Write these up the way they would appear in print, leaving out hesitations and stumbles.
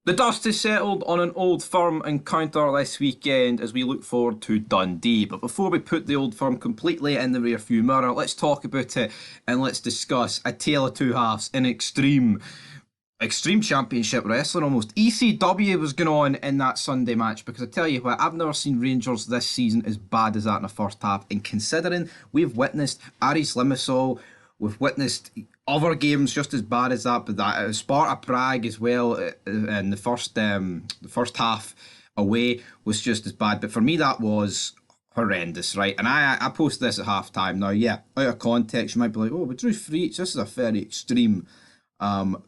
The dust is settled on an Old Firm encounter this weekend as we look forward to Dundee. But before we put the Old Firm completely in the rearview mirror, let's talk about it and let's discuss a tale of two halves in extreme championship wrestling almost. ECW was going on in that Sunday match because I tell you what, I've never seen Rangers this season as bad as that in the first half. And considering we've witnessed Aris Limassol, we've witnessed other games just as bad as that, but that Sparta Prague as well in the first half away was just as bad. But for me, that was horrendous, right? And I posted this at half time. Now, yeah, out of context, you might be like, oh, we drew three each. This is a very extreme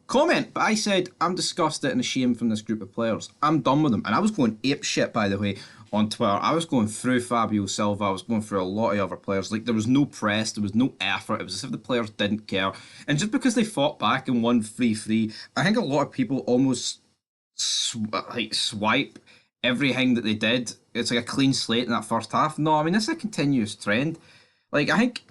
comment, but I said I'm disgusted and ashamed from this group of players. I'm done with them, and I was going ape shit, by the way, on Twitter. I was going through Fabio Silva. I was going through a lot of other players. Like, there was no press, there was no effort. It was as if the players didn't care. And just because they fought back and won 3-3, I think a lot of people almost swipe everything that they did. It's like a clean slate in that first half. No, I mean, this is a continuous trend. Like, I think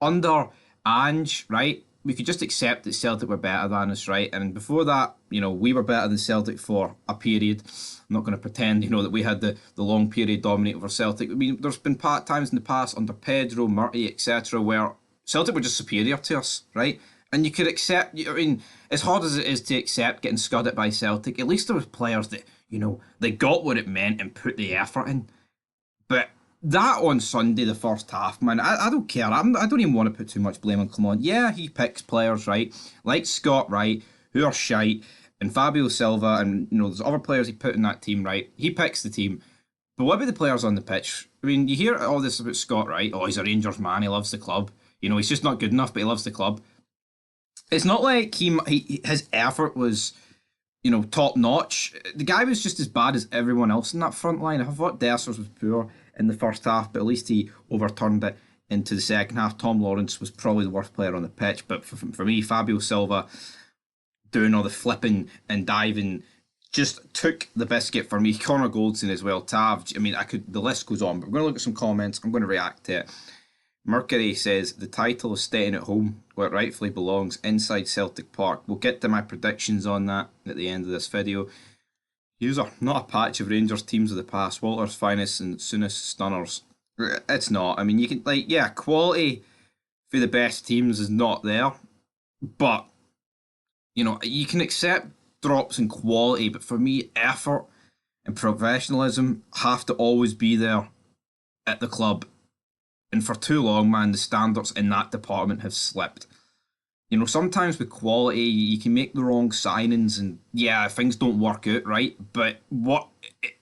under Ange, right, we could just accept that Celtic were better than us, right? And before that, we were better than Celtic for a period. I'm not going to pretend, that we had the long period dominate over Celtic. I mean, there's been times in the past under Pedro, Murty, etc., where Celtic were just superior to us, right? And you could accept, I mean, as hard as it is to accept getting scudded by Celtic, at least there was players that, they got what it meant and put the effort in. But that on Sunday, the first half, man, I don't care. I don't even want to put too much blame on Clement. Yeah, he picks players, right? Like Scott Wright, who are shite, and Fabio Silva, and there's other players he put in that team, right? He picks the team. But what about the players on the pitch? I mean, you hear all this about Scott Wright. Oh, he's a Rangers man. He loves the club. He's just not good enough, but he loves the club. It's not like his effort was top notch. The guy was just as bad as everyone else in that front line. I thought Dessers was poor in the first half, but at least he overturned it into the second half. Tom Lawrence was probably the worst player on the pitch, but for me, Fabio Silva doing all the flipping and diving just took the biscuit for me. Connor Goldson as well. Tav, I mean, the list goes on, but we're going to look at some comments. I'm going to react to it. Mercury says the title is staying at home where it rightfully belongs, inside Celtic Park. We'll get to my predictions on that at the end of this video. User, not a patch of Rangers teams of the past. Walter's finest and soonest stunners. It's not. I mean, you can, quality for the best teams is not there. But, you can accept drops in quality, but for me, effort and professionalism have to always be there at the club. And for too long, man, the standards in that department have slipped. Sometimes with quality, you can make the wrong signings and, yeah, things don't work out, right? But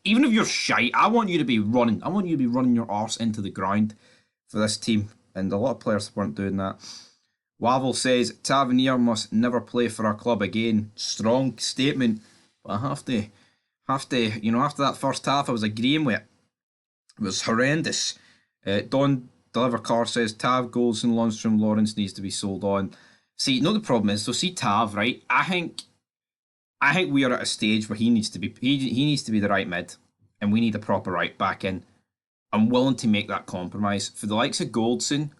even if you're shite, I want you to be running. I want you to be running your arse into the ground for this team. And a lot of players weren't doing that. Wavel says, Tavernier must never play for our club again. Strong statement. But I have to, after that first half, I was agreeing with it. It was horrendous. Don Deliver Car says, Tav, Goldson, Lundstrom, Lawrence needs to be sold on. See, the problem is, so see Tav, right? I think we are at a stage where he needs to be the right mid, and we need a proper right back in. I'm willing to make that compromise. For the likes of Goldson,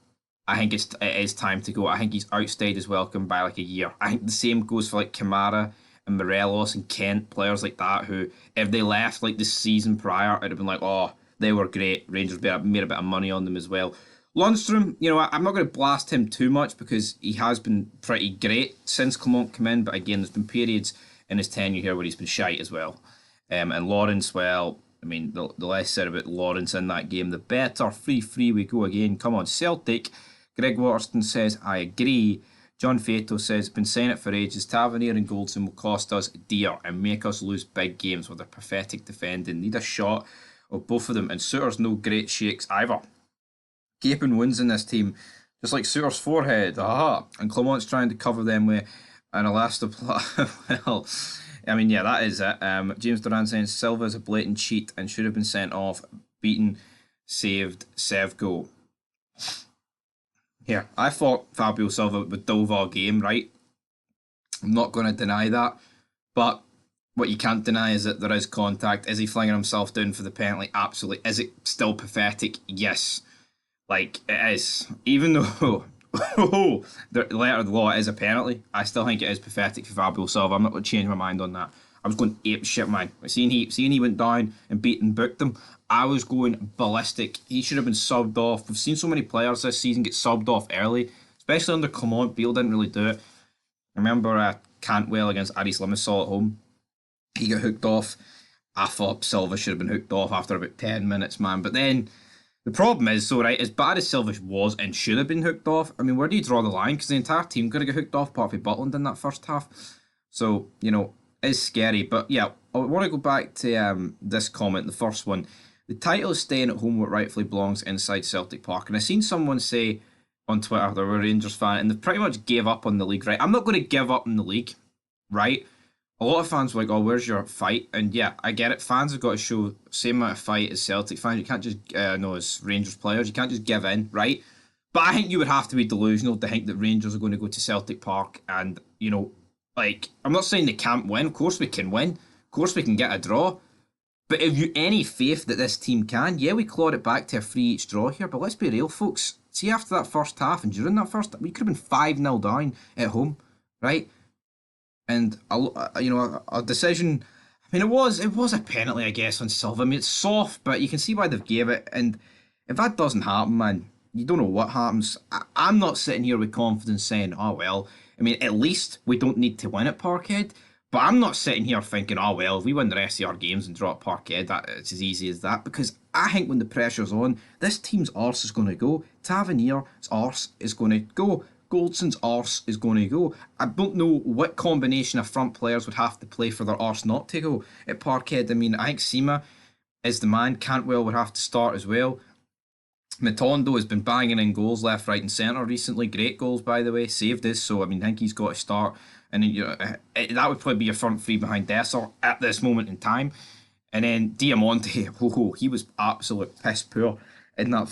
I think it is time to go. I think he's outstayed his welcome by like a year. I think the same goes for like Kamara and Morelos and Kent, players like that, who, if they left like the season prior, it'd have been like, oh, they were great. Rangers made a bit of money on them as well. Lundstrom, I'm not going to blast him too much because he has been pretty great since Clement came in. But again, there's been periods in his tenure here where he's been shite as well. And Lawrence, well, I mean, the less said about Lawrence in that game, the better. 3-3 we go again. Come on, Celtic. Greg Waterston says, I agree. John Fato says, been saying it for ages. Tavernier and Goldson will cost us dear and make us lose big games with their pathetic defending. Need a shot of both of them, and Suter's no great shakes either. Gaping wounds in this team, just like Suter's forehead. Aha! And Clement's trying to cover them with an elastoplasty. Well, I mean, yeah, that is it. James Duran saying Silva is a blatant cheat and should have been sent off. Beaten, saved, Sevgo. Here, I thought Fabio Silva would dove our game, right? I'm not going to deny that, but what you can't deny is that there is contact. Is he flinging himself down for the penalty? Absolutely. Is it still pathetic? Yes. Like, it is. Even though the letter of the law is a penalty, I still think it is pathetic for Fabio Silva. I'm not going to change my mind on that. I was going ape shit, man. Seeing he went down and beat and booked them, I was going ballistic. He should have been subbed off. We've seen so many players this season get subbed off early, especially under Clement. Beale didn't really do it. I remember Cantwell against Aris Limassol at home. He got hooked off. I thought Silva should have been hooked off after about 10 minutes, man. But then the problem is, so right, as bad as Silva was and should have been hooked off, I mean, where do you draw the line? Because the entire team could have got hooked off, apart from Butland in that first half. So, it's scary. But yeah, I want to go back to this comment, the first one. The title is staying at home what rightfully belongs inside Celtic Park. And I seen someone say on Twitter they were a Rangers fan and they pretty much gave up on the league, right? I'm not going to give up on the league, right? A lot of fans were like, oh, where's your fight? And yeah, I get it. Fans have got to show same amount of fight as Celtic fans. You can't just, as Rangers players, you can't just give in, right? But I think you would have to be delusional to think that Rangers are going to go to Celtic Park and, I'm not saying they can't win. Of course we can win. Of course we can get a draw. But have you any faith that this team can? Yeah, we clawed it back to a 3-each draw here, but let's be real, folks. See, after that first half and during that first, we could have been 5-0 down at home, right? And a decision. I mean, it was a penalty, I guess, on Silva. I mean, it's soft, but you can see why they've gave it. And if that doesn't happen, man, you don't know what happens. I'm not sitting here with confidence saying, oh well. I mean, at least we don't need to win at Parkhead. But I'm not sitting here thinking, oh well, if we win the rest of our games and draw at Parkhead, it's as easy as that. Because I think when the pressure's on, this team's arse is going to go. Tavernier's arse is going to go. Goldson's arse is going to go. I don't know what combination of front players would have to play for their arse not to go at Parkhead. I mean, I think Sima is the man. Cantwell would have to start as well. Matondo has been banging in goals left, right and centre recently. Great goals, by the way. Saved this, so I mean, I think he's got to start. And then, that would probably be a front three behind Dessler at this moment in time. And then Diamante, he was absolute piss poor in that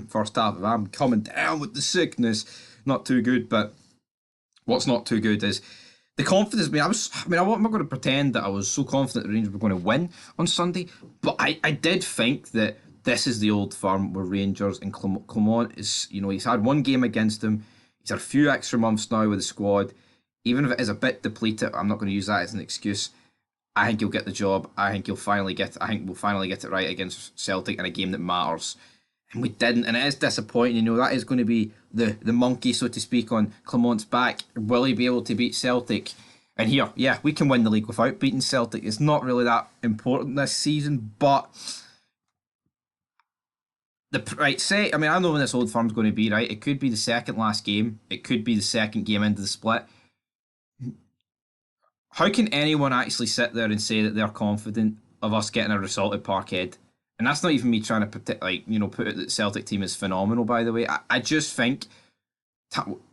first half. I'm coming down with the sickness. Not too good, but what's not too good is the confidence. I'm not going to pretend that I was so confident the Rangers were going to win on Sunday, but I did think that this is the old firm where Rangers and Clement is, he's had one game against them. He's had a few extra months now with the squad. Even if it is a bit depleted, I'm not going to use that as an excuse. I think he'll get the job. I think we'll finally get it right against Celtic in a game that matters. And we didn't, and it is disappointing. That is going to be the monkey, so to speak, on Clement's back. Will he be able to beat Celtic? And here, yeah, we can win the league without beating Celtic. It's not really that important this season, but I know when this Old Firm's going to be, right? It could be the second last game. It could be the second game into the split. How can anyone actually sit there and say that they're confident of us getting a result at Parkhead? And that's not even me trying to put it that the Celtic team is phenomenal, by the way. I just think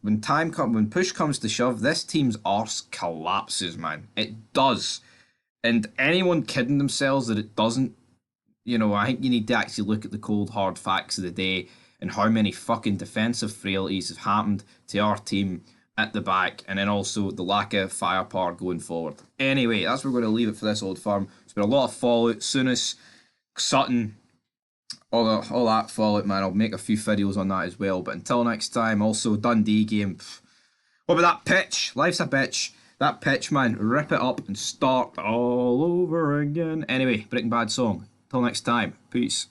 when push comes to shove, this team's arse collapses, man. It does. And anyone kidding themselves that it doesn't, I think you need to actually look at the cold, hard facts of the day and how many fucking defensive frailties have happened to our team at the back, and then also the lack of firepower going forward. Anyway, that's where we're going to leave it for this Old Firm. It's been a lot of fallout. Souness, Sutton, all that fallout, man. I'll make a few videos on that as well. But until next time, also Dundee game. What about that pitch? Life's a bitch. That pitch, man. Rip it up and start all over again. Anyway, Breaking Bad song. Till next time. Peace.